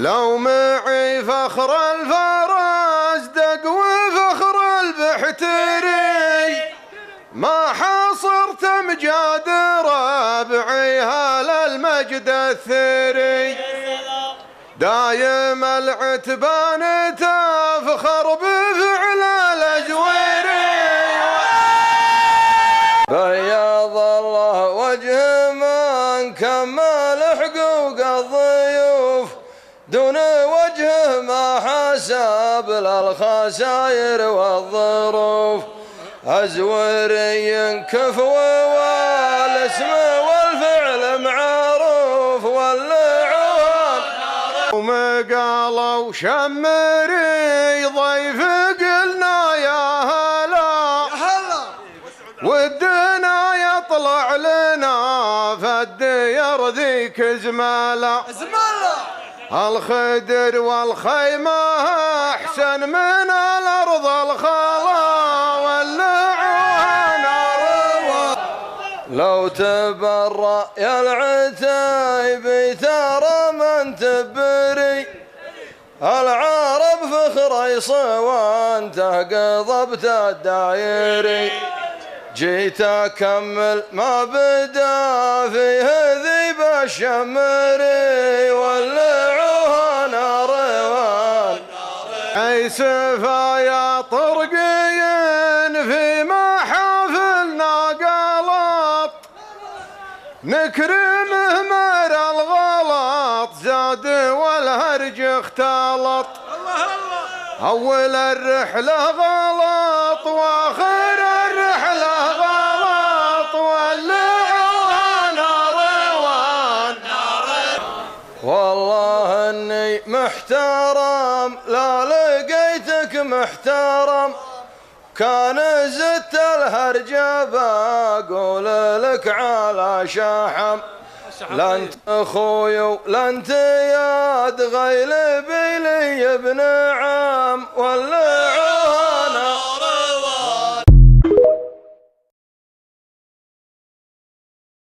لو معي فخر الفرس دق وفخر البحتري ما حصرت امجاد ربعي هلا المجد الثري دايم العتبان تفخر بفعل الازويري بياض الله وجه من كمل حقوق الضيوف دون وجهه ما حسب للخسائر والظروف أزوري كفو والاسم والفعل معروف والعوان ومقالوا شمري ضيف قلنا يا هلا ودنا يطلع لنا فالدير ذيك زماله الخدر والخيمة أحسن من الأرض الخلا واللعوان روى لو تبرأ يا العتيب ترى من تبري العرب فخر صوانته قضبت الدايري جيت أكمل ما بدا فيه ذيب الشمري واللعوان روان سفايا طرقين في محافلنا قلط نكرمه مر الغلط زاد والهرج اختلط أول الرحلة غلط وآخر الرحلة غلط واللعوان روان والله اني محترم لا لقيتك محترم كان زدت الهرجة بقول لك على شحم لا انت اخوي ولا انت يا غيل بيلي ابن عم ولا